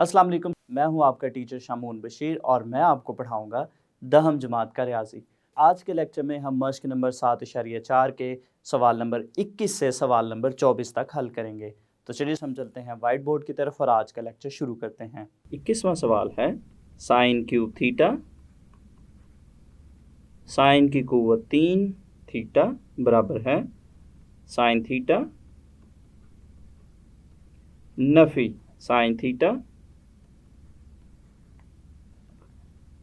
अस्सलाम वालेकुम, मैं हूं आपका टीचर शामून बशीर और मैं आपको पढ़ाऊंगा दहम जमात का रियाजी। आज के लेक्चर में हम मश्क नंबर 7.4 के सवाल नंबर 21 से सवाल नंबर 24 तक हल करेंगे। तो चलिए हम चलते हैं वाइट बोर्ड की तरफ और आज का लेक्चर शुरू करते हैं। 21वां सवाल है साइन क्यूब थीटा, साइन की कुव्वत 3 थीटा बराबर है साइन थीटा, नफी साइन थीटा,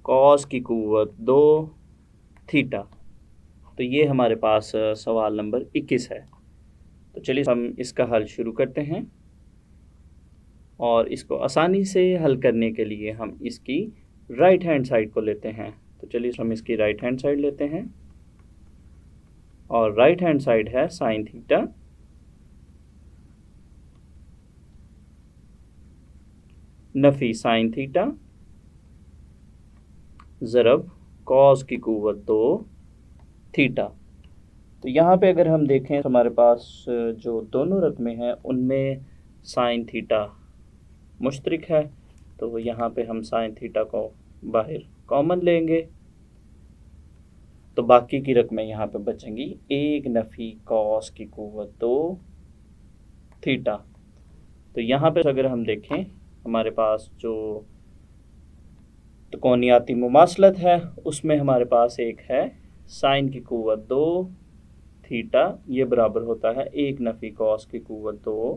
कॉस की कुव्वत 2 थीटा। तो ये हमारे पास सवाल नंबर 21 है। तो चलिए हम इसका हल शुरू करते हैं और इसको आसानी से हल करने के लिए हम इसकी राइट हैंड साइड को लेते हैं। तो चलिए हम इसकी राइट हैंड साइड लेते हैं और राइट हैंड साइड है साइन थीटा, नफी साइन थीटा, ज़रब कॉस की कुव्वत 2 थीटा। तो यहाँ पे अगर हम देखें तो हमारे पास जो दोनों रकमें हैं उनमें साइन थीटा मुश्तरिक है, तो यहाँ पे हम साइन थीटा को बाहर कॉमन लेंगे तो बाकी की रकमें यहाँ पे बचेंगी 1 नफ़ी कॉस की कुव्वत 2 थीटा। तो यहाँ पे अगर हम देखें हमारे पास जो त्रिकोणियाती मुमासलत है उसमें हमारे पास एक है साइन की कुव्वत 2 थीटा, ये बराबर होता है 1 नफ़ी कॉस की कुव्वत 2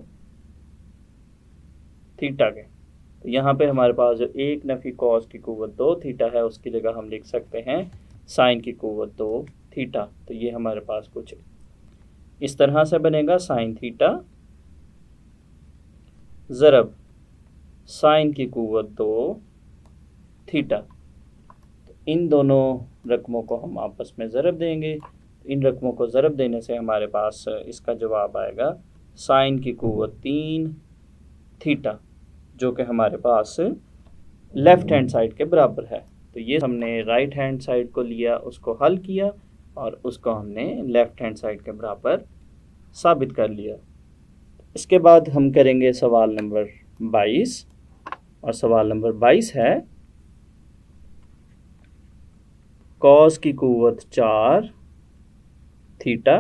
थीटा के। तो यहाँ पे हमारे पास जो 1 नफ़ी कॉस की कुव्वत 2 थीटा है उसकी जगह हम लिख सकते हैं साइन की कुव्वत 2 थीटा। तो ये हमारे पास कुछ इस तरह से बनेगा साइन थीटा ज़रब साइन की कुव्वत 2 थीटा। तो इन दोनों रकमों को हम आपस में ज़रब देंगे। इन रकमों को ज़रब देने से हमारे पास इसका जवाब आएगा साइन की कुव्वत 3 थीटा, जो कि हमारे पास लेफ़्ट हैंड साइड के बराबर है। तो ये हमने राइट हैंड साइड को लिया, उसको हल किया और उसको हमने लेफ़्ट हैंड साइड के बराबर साबित कर लिया। इसके बाद हम करेंगे सवाल नंबर 22 और सवाल नंबर 22 है कॉस की कुव्वत 4 थीटा,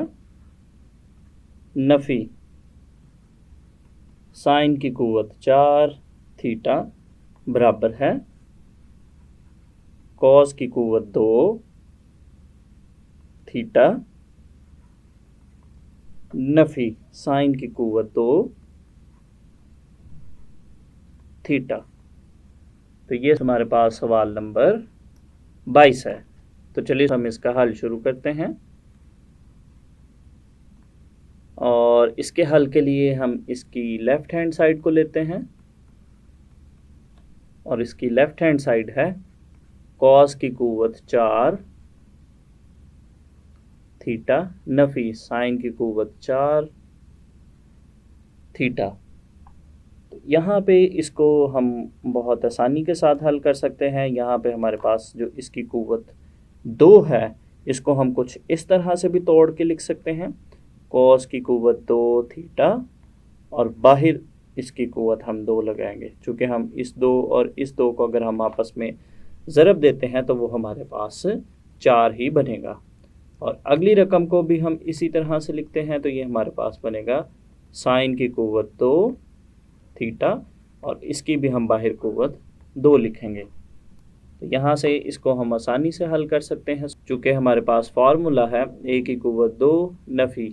नफ़ी साइन की कुव्वत 4 थीटा बराबर है कॉस की कुव्वत 2 थीटा, नफ़ी साइन की कुव्वत 2 थीटा। तो ये हमारे पास सवाल नंबर 22 है। तो चलिए हम इसका हल शुरू करते हैं और इसके हल के लिए हम इसकी लेफ़्ट हैंड साइड को लेते हैं और इसकी लेफ़्ट हैंड साइड है कॉस की कुव्वत 4 थीटा, नफ़ी साइन की कुव्वत 4 थीटा। तो यहाँ पे इसको हम बहुत आसानी के साथ हल कर सकते हैं। यहाँ पे हमारे पास जो इसकी कुव्वत 2 है इसको हम कुछ इस तरह से भी तोड़ के लिख सकते हैं, कॉस की कुव्वत 2 थीटा और बाहर इसकी कुव्वत हम 2 लगाएंगे। चूँकि हम इस 2 और इस 2 को अगर हम आपस में ज़रब देते हैं तो वो हमारे पास 4 ही बनेगा। और अगली रकम को भी हम इसी तरह से लिखते हैं तो ये हमारे पास बनेगा साइन की कुव्वत 2 थीटा और इसकी भी हम बाहर कुव्वत 2 लिखेंगे। तो यहाँ से इसको हम आसानी से हल कर सकते हैं। चूँकि हमारे पास फार्मूला है ए की कुव्वत 2 नफ़ी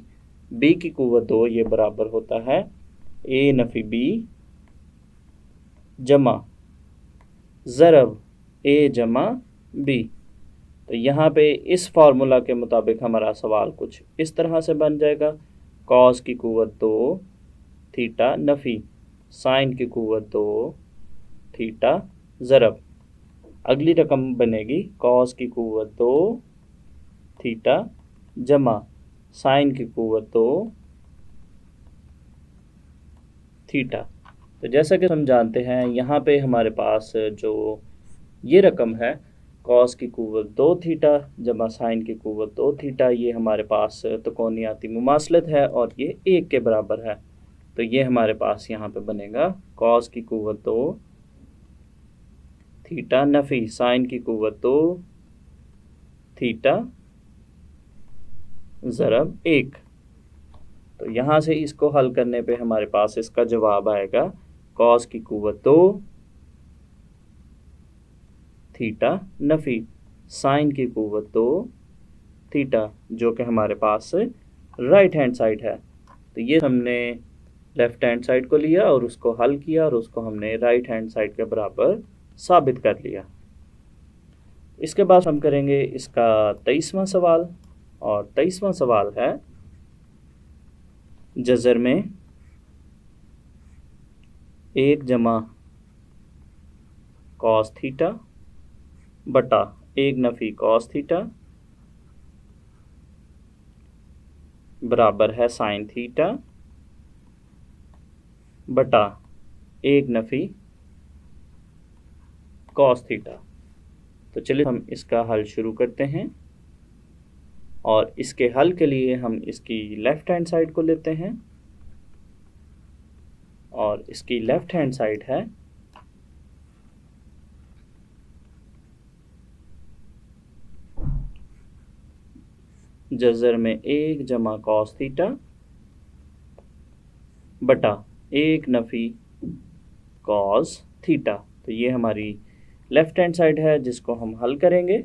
बी की कुव्वत 2, ये बराबर होता है ए नफ़ी बी जमा ज़रब ए जमा बी। तो यहाँ पे इस फार्मूला के मुताबिक हमारा सवाल कुछ इस तरह से बन जाएगा, कॉस की कुव्वत 2 थीटा, नफ़ी साइन की कुव्वत 2 थीटा ज़रब अगली रकम बनेगी कॉस की कुव्वत 2 थीटा जमा साइन की कुव्वत 2 थीटा। तो जैसा कि हम जानते हैं यहाँ पे हमारे पास जो ये रकम है कॉस की कुव्वत 2 थीटा जमा साइन की कुव्वत 2 थीटा, ये हमारे पास त्रिकोणियाती मुमासलत है और ये 1 के बराबर है। तो ये हमारे पास यहाँ पे बनेगा कॉस की कुव्वत 2 थीटा नफ़ी साइन की कुव्वत 2 थीटा ज़रब 1। तो यहाँ से इसको हल करने पे हमारे पास इसका जवाब आएगा कॉस की कुव्वत 2 थीटा नफ़ी साइन की कुव्वत 2 थीटा, जो कि हमारे पास राइट हैंड साइड है। तो ये हमने लेफ़्ट हैंड साइड को लिया और उसको हल किया और उसको हमने राइट हैंड साइड के बराबर साबित कर लिया। इसके बाद हम करेंगे इसका 23वां सवाल, और 23वां सवाल है जज़र में 1 जमा कॉस थीटा बटा 1 नफ़ी कॉस थीटा बराबर है साइन थीटा बटा 1 नफ़ी कॉस थीटा। तो चलिए हम इसका हल शुरू करते हैं, और इसके हल के लिए हम इसकी लेफ़्ट हैंड साइड को लेते हैं, और इसकी लेफ़्ट हैंड साइड है जज़र में 1 जमा कॉस थीटा बटा 1 नफ़ी कॉस थीटा। तो ये हमारी लेफ़्ट हैंड साइड है जिसको हम हल करेंगे।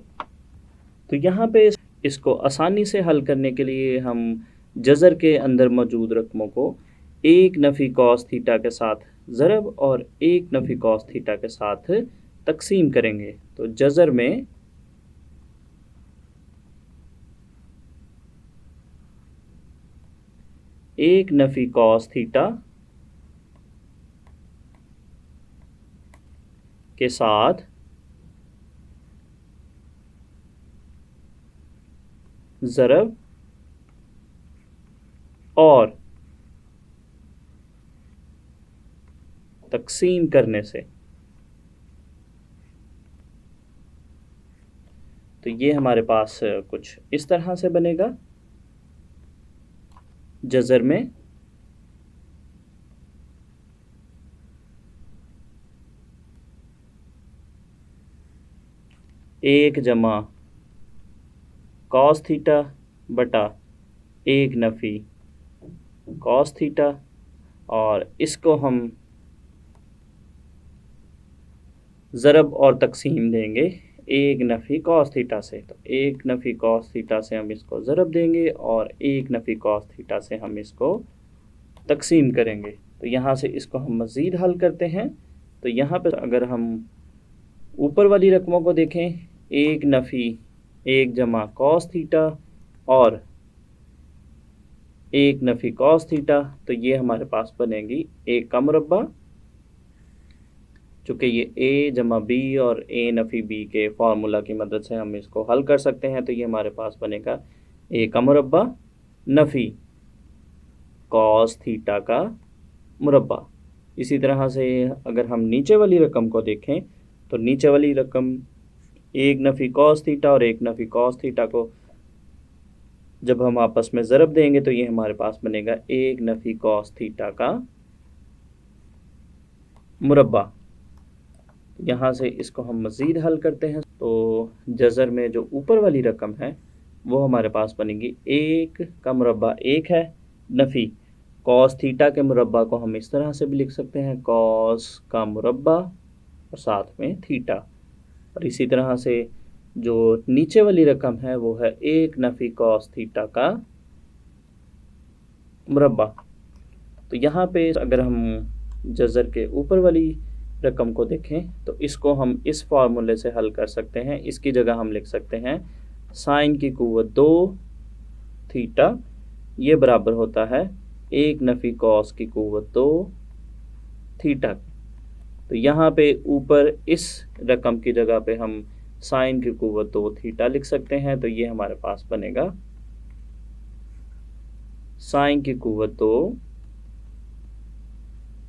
तो यहाँ पे इसको आसानी से हल करने के लिए हम जज़र के अंदर मौजूद रकमों को 1 नफ़ी कॉस थीटा के साथ ज़रब और 1 नफ़ी कॉस थीटा के साथ तकसीम करेंगे। तो जज़र में 1 नफ़ी कॉस थीटा के साथ ज़रब और तकसीम करने से, तो ये हमारे पास कुछ इस तरह से बनेगा। जज़र में 1 जमा कॉस थीटा बटा 1 नफ़ी कॉस थीटा, और इसको हम ज़रब और तकसीम देंगे 1 नफ़ी कॉस थीटा से। तो 1 नफ़ी कॉस थीटा से हम इसको ज़रब देंगे और 1 नफ़ी कॉस थीटा से हम इसको तकसीम करेंगे। तो यहाँ से इसको हम मज़ीद हल करते हैं। तो यहाँ पर अगर हम ऊपर वाली रकमों को देखें, 1 नफ़ी 1 जमा कॉस थीटा और 1 नफ़ी कॉस थीटा, तो ये हमारे पास बनेगी 1 का मुरब्बा, चूँकि ये a जमा b और a नफ़ी b के फार्मूला की मदद से हम इसको हल कर सकते हैं। तो ये हमारे पास बनेगा a का मुरब्बा नफ़ी कॉस थीटा का मुरब्बा। इसी तरह से अगर हम नीचे वाली रकम को देखें, तो नीचे वाली रकम 1 नफ़ी कॉस थीटा और 1 नफ़ी कॉस थीटा को जब हम आपस में ज़रब देंगे तो ये हमारे पास बनेगा 1 नफ़ी कॉस थीटा का मुरब्बा। यहाँ से इसको हम मज़ीद हल करते हैं। तो जज़र में जो ऊपर वाली रकम है वो हमारे पास बनेगी 1 का मुरब्बा 1 है नफ़ी कॉस थीटा के मुरब्बा को हम इस तरह से भी लिख सकते हैं, कॉस का मुरब्बा और साथ में थीटा। और इसी तरह से जो नीचे वाली रकम है वो है 1 नफ़ी कॉस थीटा का मुरब्बा। तो यहाँ पे अगर हम जज़र के ऊपर वाली रकम को देखें तो इसको हम इस फार्मूले से हल कर सकते हैं। इसकी जगह हम लिख सकते हैं साइन की कुव्वत 2 थीटा, ये बराबर होता है 1 नफ़ी कॉस की कुव्वत 2 थीटा। तो यहाँ पे ऊपर इस रकम की जगह पे हम साइन की कुव्वत 2 थीटा लिख सकते हैं। तो ये हमारे पास बनेगा साइन की कुव्वत 2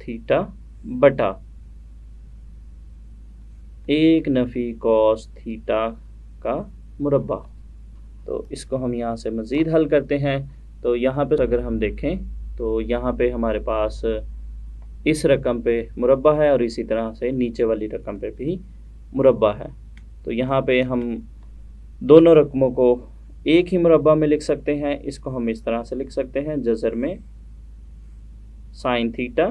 थीटा बटा 1 नफ़ी कॉस थीटा का मुरब्बा। तो इसको हम यहाँ से मज़ीद हल करते हैं। तो यहाँ पे अगर हम देखें तो यहाँ पे हमारे पास इस रकम पे मुरब्बा है और इसी तरह से नीचे वाली रकम पे भी मुरब्बा है। तो यहाँ पे हम दोनों रकमों को एक ही मुरब्बा में लिख सकते हैं। इसको हम इस तरह से लिख सकते हैं, जज़र में साइन थीटा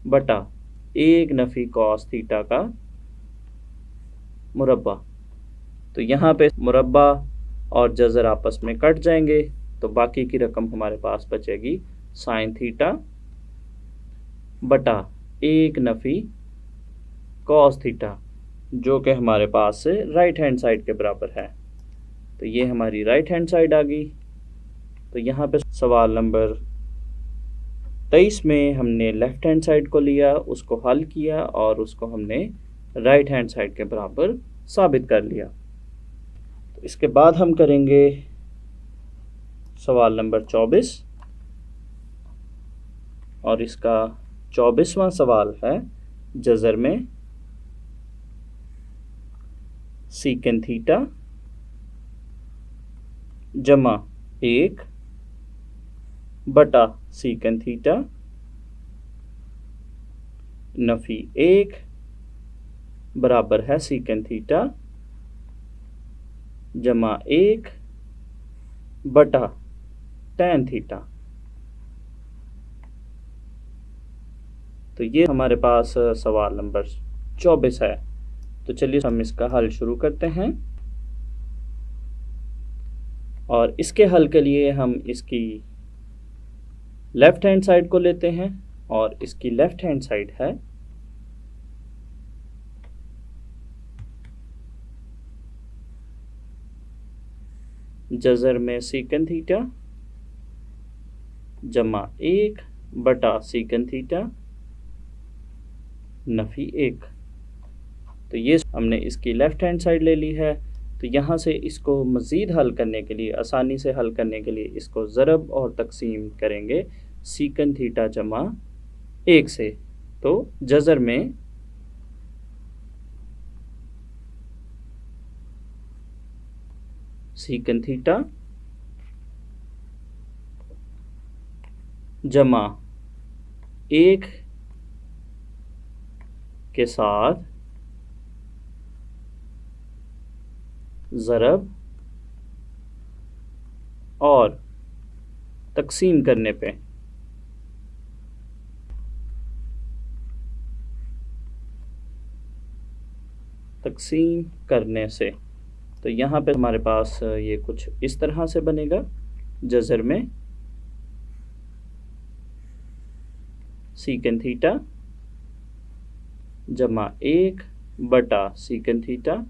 बटा 1 नफ़ी कॉस थीटा का मुरब्बा। तो यहाँ पे मुरब्बा और जज़र आपस में कट जाएंगे, तो बाकी की रकम हमारे पास बचेगी साइन थीटा बटा 1 नफ़ी कॉस थीटा, जो कि हमारे पास से राइट हैंड साइड के बराबर है। तो ये हमारी राइट हैंड साइड आ गई। तो यहाँ पे सवाल नंबर 23 में हमने लेफ़्ट हैंड साइड को लिया, उसको हल किया और उसको हमने राइट हैंड साइड के बराबर साबित कर लिया। तो इसके बाद हम करेंगे सवाल नंबर 24, और इसका 24वां सवाल है जज़र में सीकेंट थीटा जमा 1 बटा सीकेंट थीटा नफ़ी 1 बराबर है सीकेंट थीटा जमा 1 बटा टैन थीटा। तो ये हमारे पास सवाल नंबर 24 है। तो चलिए हम इसका हल शुरू करते हैं, और इसके हल के लिए हम इसकी लेफ़्ट हैंड साइड को लेते हैं, और इसकी लेफ़्ट हैंड साइड है जज़र में सीकेंट थीटा जमा 1 बटा सीकेंट थीटा नफ़ी 1। तो ये हमने इसकी लेफ़्ट हैंड साइड ले ली है। तो यहाँ से इसको मज़ीद हल करने के लिए, आसानी से हल करने के लिए, इसको ज़रब और तकसीम करेंगे सीकेंट थीटा जमा 1 से। तो जज़र में सीकेंट थीटा जमा 1 के साथ ज़रब और तकसीम करने पे तकसीम करने से। तो यहाँ पे हमारे पास ये कुछ इस तरह से बनेगा, जज़र में सीकेंट थीटा जमा 1 बटा सीकेंट थीटा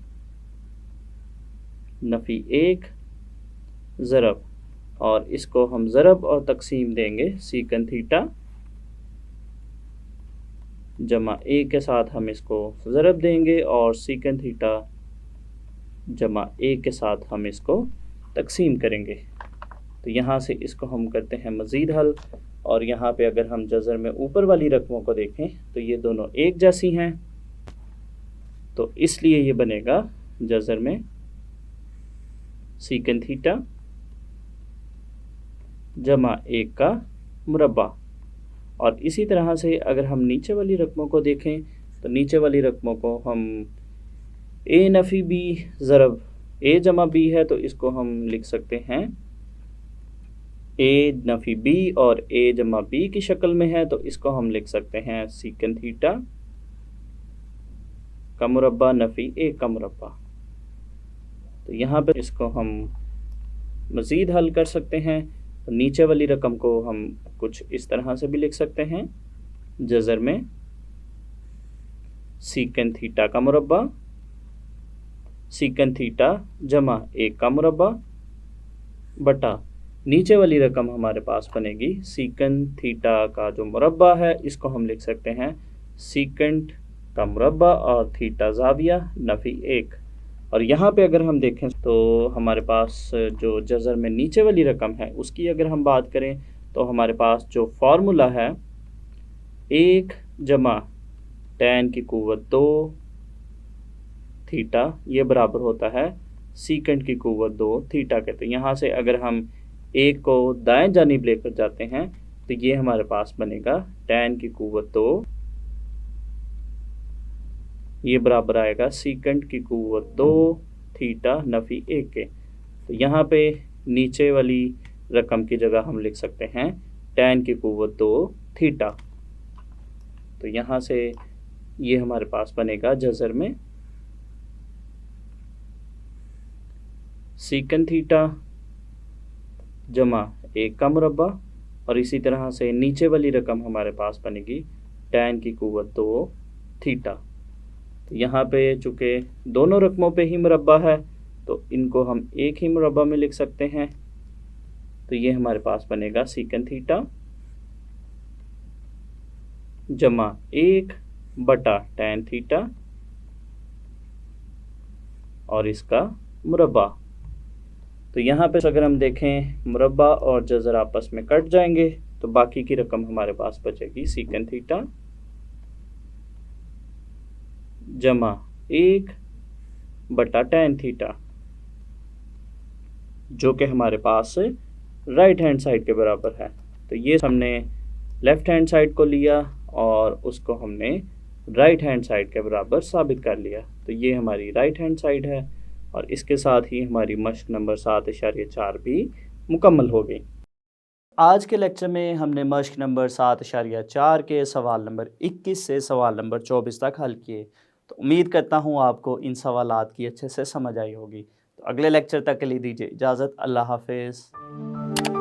नफ़ी 1 ज़रब, और इसको हम ज़रब और तकसीम देंगे सीकेंट थीटा जमा 1 के साथ हम इसको ज़रब देंगे, और सीकेंट थीटा जमा 1 के साथ हम इसको तकसीम करेंगे। तो यहाँ से इसको हम करते हैं मज़ीद हल, और यहाँ पे अगर हम जज़र में ऊपर वाली रकमों को देखें तो ये दोनों एक जैसी हैं, तो इसलिए ये बनेगा जज़र में सीकेंट थीटा जमा 1 का मुरब्बा। और इसी तरह से अगर हम नीचे वाली रकमों को देखें तो नीचे वाली रकमों को हम ए नफ़ी बी ज़रब ए जमा बी है, तो इसको हम लिख सकते हैं ए नफ़ी बी, और ए जमा बी की शक्ल में है, तो इसको हम लिख सकते हैं सीकेंट थीटा का मुरब्बा नफ़ी ए का मुरब्बा। तो यहाँ पर इसको हम मज़ीद हल कर सकते हैं। तो नीचे वाली रकम को हम कुछ इस तरह से भी लिख सकते हैं, जज़र में सीकेंट थीटा का मुरब्बा सीकेंट थीटा जमा 1 का मुरब्बा बटा नीचे वाली रकम हमारे पास बनेगी सीकेंट थीटा का जो मुरब्बा है, इसको हम लिख सकते हैं सीकेंट का मुरब्बा और थीटा ज़ाविया नफ़ी 1। और यहाँ पे अगर हम देखें तो हमारे पास जो जज़र में नीचे वाली रकम है उसकी अगर हम बात करें तो हमारे पास जो फार्मूला है 1 जमा टैन की कुव्वत 2 थीटा, ये बराबर होता है सीकेंट की कुव्वत 2 थीटा के। तो यहाँ से अगर हम 1 को दाएं जानिब लेकर जाते हैं तो ये हमारे पास बनेगा टैन की कुव्वत 2 ये बराबर आएगा सीकेंट की कुव्वत 2 थीटा नफ़ी 1 के। तो यहाँ पे नीचे वाली रकम की जगह हम लिख सकते हैं tan की कुव्वत 2 थीटा। तो यहाँ से ये हमारे पास बनेगा जज़र में सीकेंट थीटा जमा 1 का मुरब्बा, और इसी तरह से नीचे वाली रकम हमारे पास बनेगी tan की कुव्वत 2 थीटा। तो यहाँ पे चूँकि दोनों रकमों पे ही मुरब्बा है तो इनको हम एक ही मुरब्बा में लिख सकते हैं। तो ये हमारे पास बनेगा सीकेंट थीटा जमा 1 बटा tan थीटा और इसका मुरब्बा। तो यहाँ पे अगर हम देखें मुरब्बा और जज़र आपस में कट जाएंगे तो बाकी की रकम हमारे पास बचेगी सीकेंट थीटा जमा 1 बटा tan थीटा, जो कि हमारे पास राइट हैंड साइड के बराबर है। तो ये हमने लेफ़्ट हैंड साइड को लिया और उसको हमने राइट हैंड साइड के बराबर साबित कर लिया। तो ये हमारी राइट हैंड साइड है और इसके साथ ही हमारी मश्क नंबर 7.4 भी मुकम्मल हो गई। आज के लेक्चर में हमने मश्क नंबर 7.4 के सवाल नंबर 21 से सवाल नंबर 24 तक हल किए। तो उम्मीद करता हूँ आपको इन सवालात की अच्छे से समझ आई होगी। तो अगले लेक्चर तक के लिए दीजिए इजाज़त। अल्लाह हाफ़िज़।